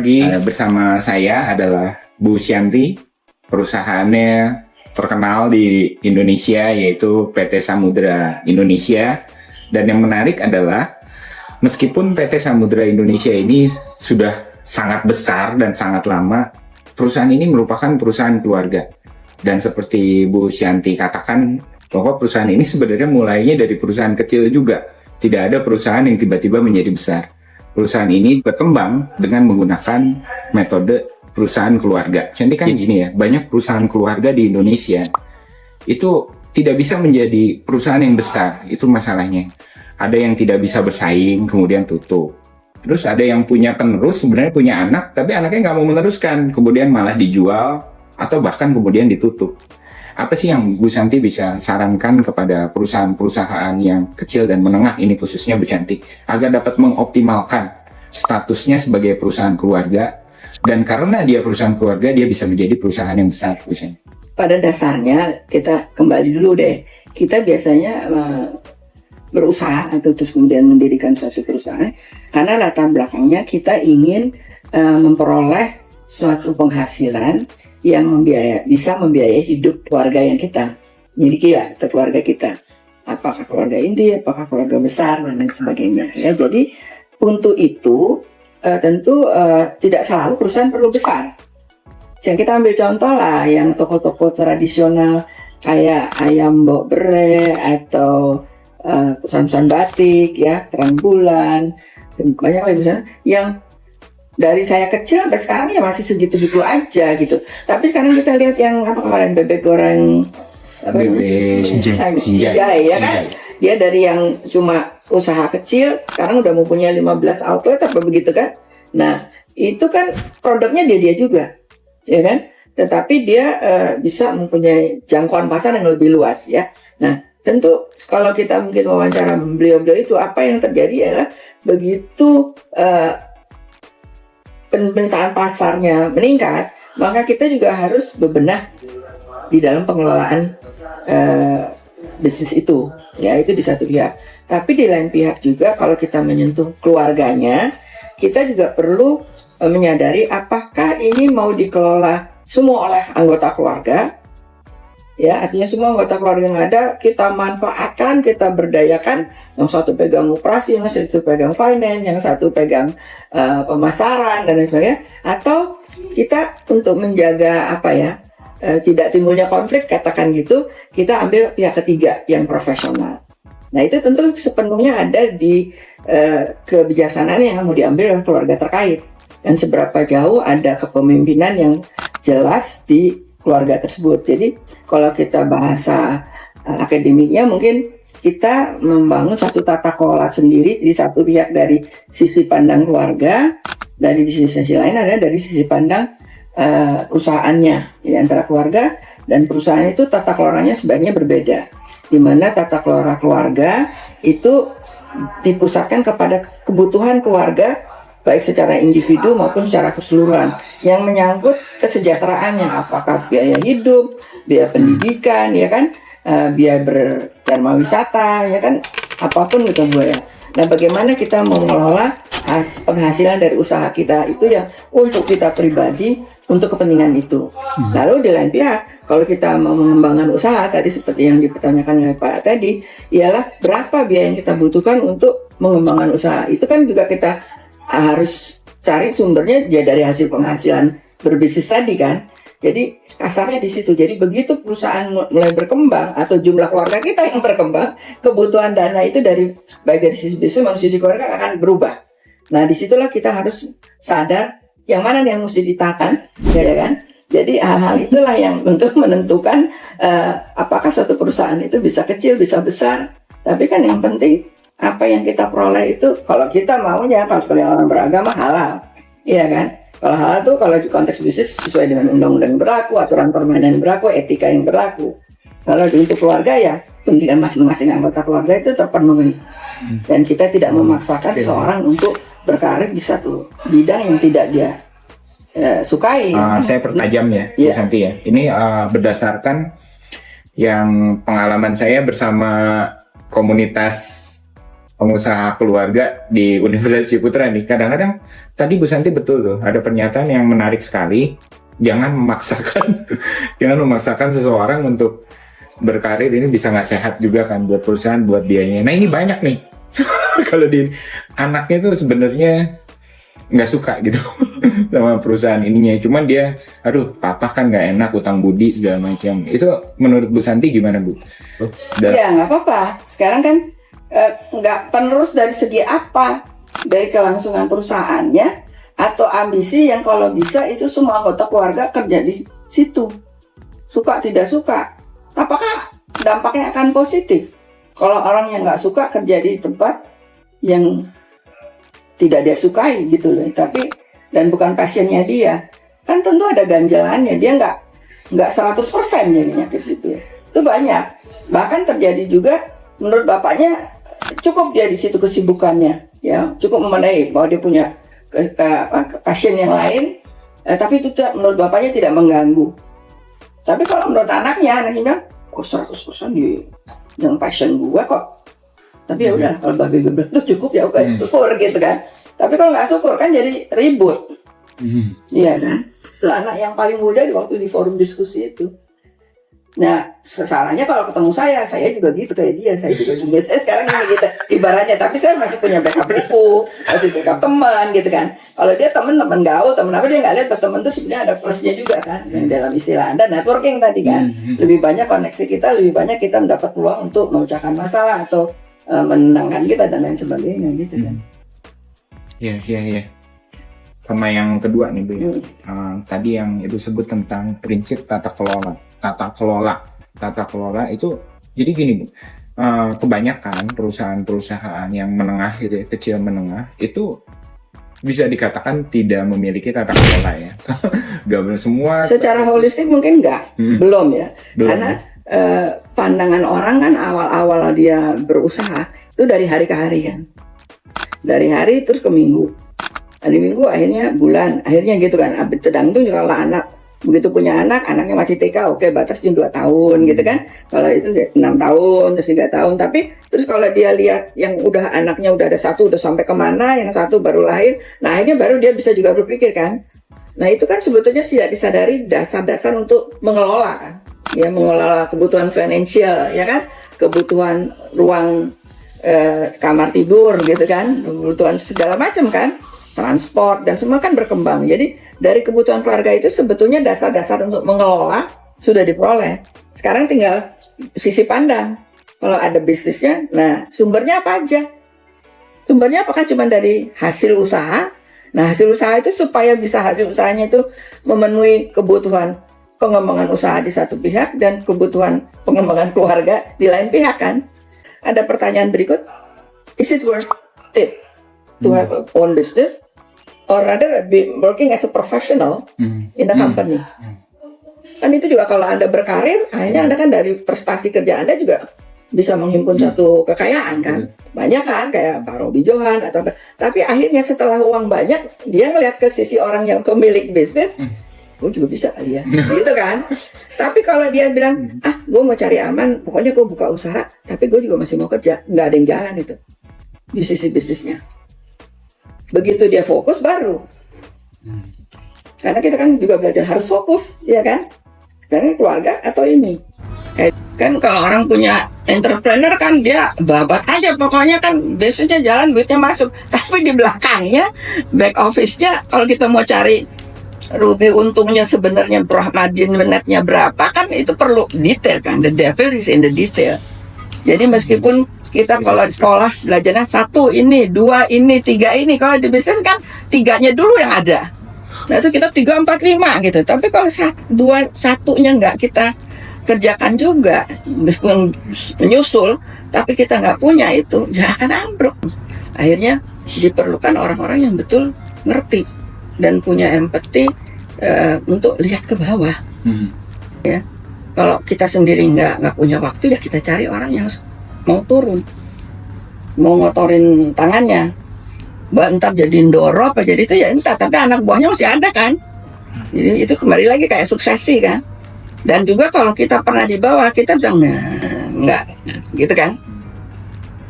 pagi. Bersama saya adalah Bu Syanti. Perusahaannya terkenal di Indonesia yaitu PT Samudra Indonesia. Dan yang menarik adalah meskipun PT Samudra Indonesia ini sudah sangat besar dan sangat lama, perusahaan ini merupakan perusahaan keluarga. Dan seperti Bu Syanti katakan, bahwa perusahaan ini sebenarnya mulainya dari perusahaan kecil juga. Tidak ada perusahaan yang tiba-tiba menjadi besar. Perusahaan ini berkembang dengan menggunakan metode perusahaan keluarga. Jadi kan gini ya, banyak perusahaan keluarga di Indonesia itu tidak bisa menjadi perusahaan yang besar, itu masalahnya. Ada yang tidak bisa bersaing, kemudian tutup. Terus ada yang punya penerus, sebenarnya punya anak, tapi anaknya nggak mau meneruskan, kemudian malah dijual, atau bahkan kemudian ditutup. Apa sih yang Bu Syanti bisa sarankan kepada perusahaan-perusahaan yang kecil dan menengah ini khususnya Bu Syanti agar dapat mengoptimalkan statusnya sebagai perusahaan keluarga, dan karena dia perusahaan keluarga dia bisa menjadi perusahaan yang besar, Bu Syanti? Pada dasarnya kita kembali dulu deh, kita biasanya berusaha atau terus kemudian mendirikan suatu perusahaan karena latar belakangnya kita ingin memperoleh suatu penghasilan yang bisa membiayai hidup keluarga yang kita miliki ya, atau keluarga kita, apakah keluarga inti, apakah keluarga besar dan lain sebagainya ya. Jadi untuk itu tentu tidak selalu perusahaan perlu besar. Yang kita ambil contoh lah yang toko-toko tradisional kayak Ayam Mbok Bere atau perusahaan batik ya, Terang Bulan, banyak lagi misalnya yang dari saya kecil sampai sekarang ya masih segitu-gitu aja gitu. Tapi sekarang kita lihat yang apa kemarin bebek goreng Sinjai ya kan. Dia dari yang cuma usaha kecil sekarang udah mempunyai 15 outlet apa begitu kan. Nah, itu kan produknya dia juga. Ya kan? Tetapi dia bisa mempunyai jangkauan pasar yang lebih luas ya. Nah, tentu kalau kita mungkin wawancara beliau-beliau itu, apa yang terjadi adalah begitu permintaan pasarnya meningkat, maka kita juga harus bebenah di dalam pengelolaan bisnis itu, ya itu di satu pihak. Tapi di lain pihak juga kalau kita menyentuh keluarganya, kita juga perlu menyadari apakah ini mau dikelola semua oleh anggota keluarga, ya artinya semua anggota keluarga yang ada kita manfaatkan, kita berdayakan. Yang satu pegang operasi, yang satu pegang finance, yang satu pegang pemasaran dan lain sebagainya. Atau kita untuk menjaga tidak timbulnya konflik, katakan gitu, kita ambil pihak ketiga yang profesional. Nah itu tentu sepenuhnya ada di kebijaksanaan yang mau diambil oleh keluarga terkait, dan seberapa jauh ada kepemimpinan yang jelas di keluarga tersebut. Jadi kalau kita bahasa akademiknya mungkin kita membangun satu tata kelola sendiri di satu pihak dari sisi pandang keluarga, dari sisi lain adalah dari sisi pandang perusahaannya. Jadi antara keluarga dan perusahaan itu tata kelolanya sebaiknya berbeda, di mana tata kelola keluarga itu dipusatkan kepada kebutuhan keluarga baik secara individu maupun secara keseluruhan yang menyangkut kesejahteraannya, apakah biaya hidup, biaya pendidikan, ya kan, biaya berderma wisata, ya kan, apapun gitu Bu ya. Nah, bagaimana kita mengelola penghasilan dari usaha kita itu yang untuk kita pribadi, untuk kepentingan itu. Lalu di lain pihak, kalau kita mau mengembangkan usaha tadi seperti yang dipertanyakan oleh Pak tadi, ialah berapa biaya yang kita butuhkan untuk mengembangkan usaha. Itu kan juga kita harus cari sumbernya ya dari hasil penghasilan berbisnis tadi kan. Jadi kasarnya di situ. Jadi begitu perusahaan mulai berkembang atau jumlah keluarga kita yang berkembang, kebutuhan dana itu dari baik dari sisi bisnis maupun sisi keluarga akan berubah. Nah disitulah kita harus sadar yang mana yang mesti ditahan, ya kan. Jadi hal-hal itulah yang untuk menentukan apakah suatu perusahaan itu bisa kecil, bisa besar. Tapi kan yang penting apa yang kita peroleh itu, kalau kita maunya, kalau sebagai orang beragama halal, iya kan? Kalau halal itu kalau di konteks bisnis sesuai dengan undang-undang yang berlaku, aturan permainan yang berlaku, etika yang berlaku. Kalau untuk keluarga ya, pendidikan masing-masing anggota keluarga itu terpenuhi. Dan kita tidak memaksakan seorang untuk berkarir di satu bidang yang tidak dia sukai. Saya pertajam ya, Bu Syanti ya. Ini berdasarkan yang pengalaman saya bersama komunitas pengusaha keluarga di Universitas Ciputra nih, kadang-kadang tadi Bu Santi betul tuh, ada pernyataan yang menarik sekali. Jangan memaksakan jangan memaksakan seseorang untuk berkarir, ini bisa nggak sehat juga kan buat perusahaan, buat biayanya. Nah ini banyak nih kalau di anaknya tuh sebenarnya nggak suka gitu sama perusahaan ininya, cuman dia aduh papa kan nggak enak, utang budi segala macam. Itu menurut Bu Santi gimana Bu? Ya nggak apa-apa, sekarang kan nggak penerus dari segi apa, dari kelangsungan perusahaannya atau ambisi yang kalau bisa itu semua anggota keluarga kerja di situ, suka tidak suka, apakah dampaknya akan positif? Kalau orang yang nggak suka kerja di tempat yang tidak dia sukai gitu loh, tapi dan bukan passionnya dia, kan tentu ada ganjalannya, dia nggak 100% jadinya ke situ. Itu banyak, bahkan terjadi juga menurut bapaknya cukup dia di situ kesibukannya, ya cukup memenuhi bahwa dia punya passion yang lain, tapi itu menurut bapaknya tidak mengganggu. Tapi kalau menurut anaknya bilang, kok 100% di yang passion gua kok. Tapi ya udah, kalau babi geblek itu cukup ya udah syukur gitu kan. Tapi kalau nggak syukur kan jadi ribut. Iya kan? Itu anak yang paling muda waktu di forum diskusi itu. Nah, salahnya kalau ketemu saya juga gitu kayak dia, saya juga gini. Saya sekarang ini gitu ibaratnya, tapi saya masih punya backup buku, masih backup teman gitu kan. Kalau dia teman gaul, teman apa dia nggak lihat teman tuh sebenarnya ada plusnya juga kan. Yang dalam istilah Anda networking tadi kan, lebih banyak koneksi kita, lebih banyak kita mendapat peluang untuk memecahkan masalah atau menenangkan kita dan lain sebagainya gitu kan. Iya. Sama yang kedua nih Bu, tadi yang Ibu sebut tentang prinsip tata kelola itu, jadi gini Bu, kebanyakan perusahaan-perusahaan yang menengah gitu ya, kecil menengah itu bisa dikatakan tidak memiliki tata kelola ya. Gak benar semua. Secara holistik mungkin belum ya, karena pandangan orang kan awal-awal dia berusaha itu dari hari ke hari kan, dari hari terus ke minggu. Hari Minggu akhirnya bulan, akhirnya gitu kan. Tergantung juga kalau anak begitu punya anaknya masih TK, oke batasnya 2 tahun gitu kan. Kalau itu 6 tahun, terus 3 tahun. Tapi terus kalau dia lihat yang udah anaknya udah ada satu udah sampai kemana, yang satu baru lahir, nah akhirnya baru dia bisa juga berpikir kan. Nah itu kan sebetulnya tidak disadari dasar-dasar untuk mengelola kan. Ya mengelola kebutuhan finansial ya kan, kebutuhan ruang kamar tidur gitu kan, kebutuhan segala macam kan. Transport dan semua kan berkembang. Jadi dari kebutuhan keluarga itu sebetulnya dasar-dasar untuk mengelola sudah diperoleh. Sekarang tinggal sisi pandang. Kalau ada bisnisnya, nah sumbernya apa aja? Sumbernya apakah cuma dari hasil usaha? Nah hasil usaha itu supaya bisa hasil usahanya itu memenuhi kebutuhan pengembangan usaha di satu pihak dan kebutuhan pengembangan keluarga di lain pihak kan. Ada pertanyaan berikut, is it worth it to have a own business or rather be working as a professional in a company? Kan itu juga kalau Anda berkarir, akhirnya Anda kan dari prestasi kerja Anda juga bisa menghimpun satu kekayaan kan. Banyak kan kayak Pak Robi Johan atau apa. Tapi akhirnya setelah uang banyak, dia ngelihat ke sisi orang yang pemilik bisnis, gue juga bisa kali ya, gitu kan. Tapi kalau dia bilang, gue mau cari aman, pokoknya gue buka usaha, tapi gue juga masih mau kerja, nggak ada yang jalan itu di sisi bisnisnya. Begitu dia fokus baru, karena kita kan juga belajar harus fokus, ya kan? Karena keluarga atau ini, kayak kan kalau orang punya entrepreneur kan dia babat aja, pokoknya kan bisnisnya jalan, duitnya masuk, tapi di belakangnya back office-nya kalau kita mau cari rugi untungnya sebenarnya margin netnya berapa kan itu perlu detail kan, the devil is in the detail. Jadi meskipun kita kalau di sekolah belajarnya 1 ini, 2 ini, 3 ini. Kalau di bisnis kan 3-nya dulu yang ada. Nah itu kita 3, 4, 5 gitu. Tapi kalau 1-nya nggak kita kerjakan juga, menyusul, tapi kita nggak punya itu, ya akan ambruk. Akhirnya diperlukan orang-orang yang betul ngerti dan punya empati untuk lihat ke bawah. Ya, kalau kita sendiri nggak punya waktu, ya kita cari orang yang mau turun, mau ngotorin tangannya, entar jadi ndoro apa jadi itu ya entah, tapi anak buahnya masih ada kan. Jadi itu kembali lagi kayak suksesi kan. Dan juga kalau kita pernah di bawah, kita bilang nggak gitu kan,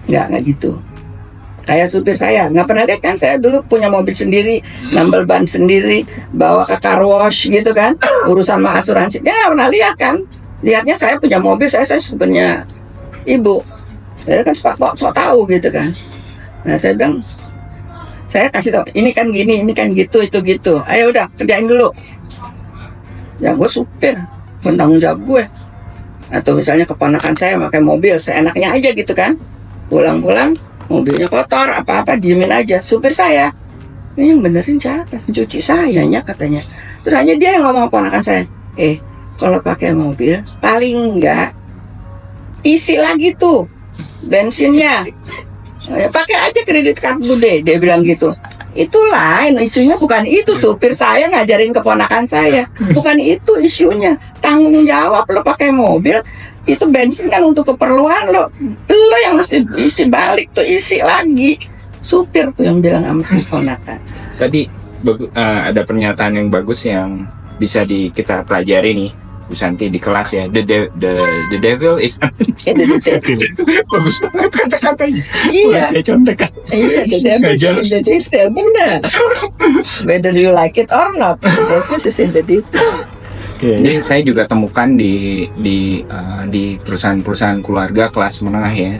nggak gitu. kayak supir saya. Nggak pernah lihat kan, saya dulu punya mobil sendiri, nambel ban sendiri, bawa ke car wash gitu kan, urusan sama asuransi. Dia nggak pernah lihat kan. Lihatnya saya punya mobil, saya supirnya ibu. Saya kan sok tahu gitu kan. Nah saya bilang, saya kasih tahu, ini kan gini, ini kan gitu, itu gitu. Ayo udah kerjain dulu. Ya gue supir, tanggung jawab gue. Atau misalnya keponakan saya pakai mobil, seenaknya aja gitu kan. Pulang-pulang mobilnya kotor, apa-apa diemin aja. Supir saya, ini yang benerin siapa? Cuci sayanya katanya. Terus hanya dia yang ngomong keponakan saya, kalau pakai mobil paling enggak isi lagi tuh bensinnya. Pakai aja kredit kartu deh, dia bilang gitu. Itu lain isunya, bukan itu. Supir saya ngajarin keponakan saya, bukan itu isunya. Tanggung jawab lo pakai mobil, itu bensin kan untuk keperluan lo yang mesti isi balik tuh, isi lagi. Supir tuh yang bilang sama keponakan. Tadi ada pernyataan yang bagus yang bisa kita pelajari nih, Bu Santi, di kelas ya. The devil is bagus banget kata-katanya. Iya. Saya contekan. Iya, the devil is in the detail, benar. Whether you like it or not, the devil is in the detail. Ini saya juga temukan di perusahaan-perusahaan keluarga kelas menengah ya.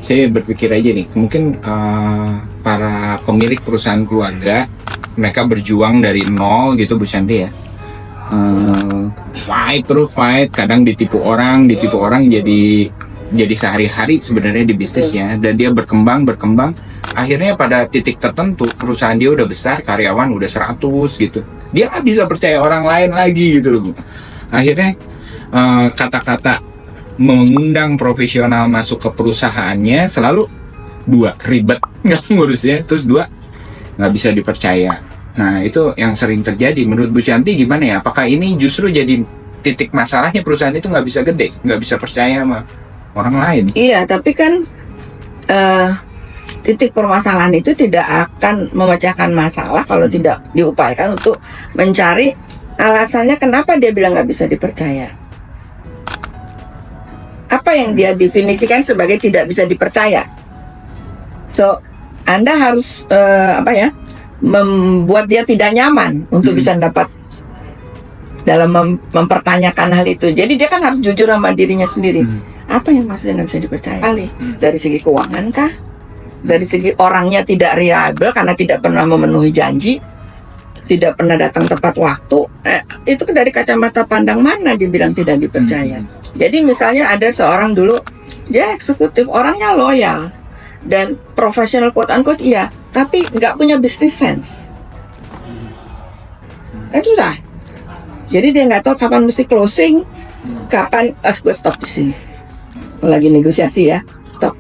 Saya berpikir aja nih, mungkin para pemilik perusahaan keluarga, mereka berjuang dari nol gitu, Bu Santi ya. Fight, kadang ditipu orang jadi sehari-hari sebenarnya di bisnisnya, dan dia berkembang. Akhirnya pada titik tertentu perusahaan dia udah besar, karyawan udah 100 gitu. Dia nggak bisa percaya orang lain lagi gitu loh. Akhirnya kata-kata mengundang profesional masuk ke perusahaannya selalu 2, ribet nggak ngurusnya, terus 2, nggak bisa dipercaya. Nah itu yang sering terjadi. Menurut Bu Shanti gimana ya? Apakah ini justru jadi titik masalahnya, perusahaan itu nggak bisa gede, nggak bisa percaya sama orang lain? Iya, tapi kan titik permasalahan itu tidak akan memecahkan masalah kalau tidak diupayakan untuk mencari alasannya kenapa dia bilang nggak bisa dipercaya. Apa yang dia definisikan sebagai tidak bisa dipercaya? So, Anda harus membuat dia tidak nyaman untuk bisa dapat dalam mempertanyakan hal itu. Jadi dia kan harus jujur sama dirinya sendiri. Apa yang maksudnya nggak bisa dipercaya? Dari segi keuangan kah? Dari segi orangnya tidak reliable karena tidak pernah memenuhi janji, tidak pernah datang tepat waktu. Itu dari kacamata pandang mana dia bilang tidak dipercaya? Jadi misalnya ada seorang dulu, dia eksekutif, orangnya loyal dan profesional quote unquote iya, tapi nggak punya business sense. Kan susah. Jadi dia nggak tahu kapan mesti closing, kapan gue stop di sini. Lagi negosiasi ya, stop.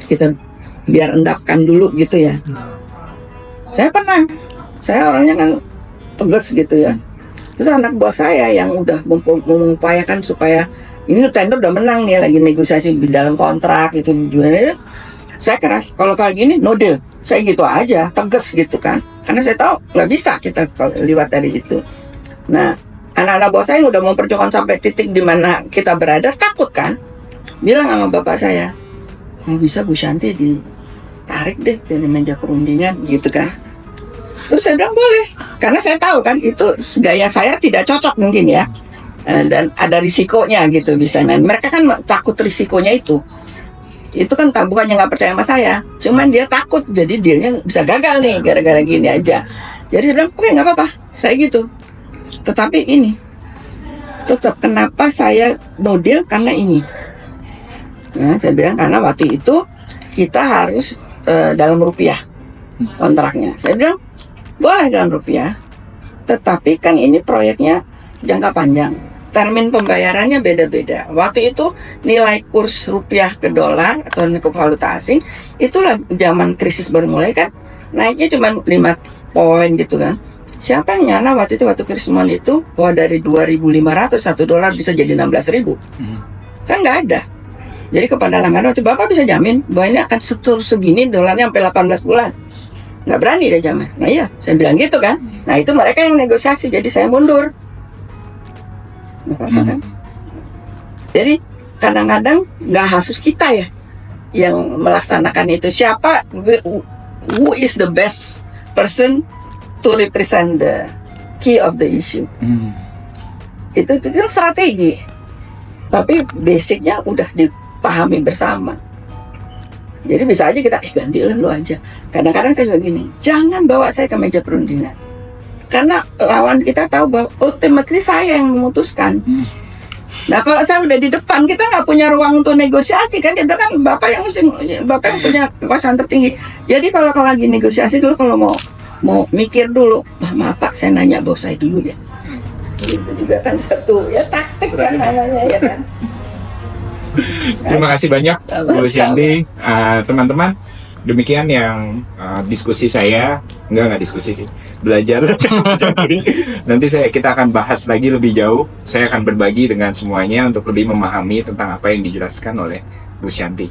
Kita biar endapkan dulu gitu ya. Saya orangnya kan tegas gitu ya. Terus anak buah saya yang udah mengupayakan supaya ini tender udah menang nih, lagi negosiasi di dalam kontrak itu jualnya. Saya keras, kalau kayak gini no deal. Saya gitu aja, tegas gitu kan. Karena saya tahu nggak bisa kita lewat dari itu. Nah, anak-anak buah saya yang udah memperjuangkan sampai titik di mana kita berada, takut kan? Bilang sama bapak saya, kalau bisa Bu Shanti ditarik deh dari meja perundingan gitu kan. Terus saya bilang boleh, karena saya tahu kan itu gaya saya tidak cocok mungkin ya, dan ada risikonya gitu bisa. Nah, mereka kan takut risikonya itu kan bukannya nggak percaya sama saya, cuman dia takut jadi dealnya bisa gagal nih gara-gara gini aja. Jadi saya bilang oke, nggak apa-apa, saya gitu. Tetapi ini tetap kenapa saya no deal karena ini. Nah, saya bilang karena waktu itu kita harus dalam rupiah kontraknya. Saya bilang boleh dalam rupiah, tetapi kan ini proyeknya jangka panjang, termin pembayarannya beda-beda. Waktu itu nilai kurs rupiah ke dolar atau ke valuta asing itulah zaman krisis baru mulai kan, naiknya cuma 5 poin gitu kan. Siapa yang nyana waktu krisis itu bahwa dari 2.500 1 dolar bisa jadi 16.000? Kan nggak ada. Jadi kepada langganan waktu Bapak bisa jamin bahwa ini akan seterus segini dolarnya sampai 18 bulan. Nggak berani dia jamin. Nah iya, saya bilang gitu kan. Nah itu mereka yang negosiasi, jadi saya mundur. Nggak apa-apa kan. Jadi kadang-kadang nggak harus kita ya yang melaksanakan itu. Siapa, who is the best person to represent the key of the issue. Itu kan strategi, tapi basicnya udah dipahami bersama. Jadi bisa aja kita ganti lu aja. Kadang-kadang saya juga gini, jangan bawa saya ke meja perundingan, karena lawan kita tahu bahwa ultimately saya yang memutuskan. Nah kalau saya udah di depan, kita nggak punya ruang untuk negosiasi kan. Kita kan bapak yang punya kekuasaan tertinggi. Jadi kalau lagi negosiasi dulu, kalau mau mikir dulu, maaf Pak, saya nanya bos saya dulu ya. Itu juga kan satu ya taktik kan namanya ya kan. Terima kasih banyak Bu Syanti. Teman-teman, demikian yang diskusi saya, nggak diskusi sih, belajar. Nanti kita akan bahas lagi lebih jauh. Saya akan berbagi dengan semuanya untuk lebih memahami tentang apa yang dijelaskan oleh Bu Syanti.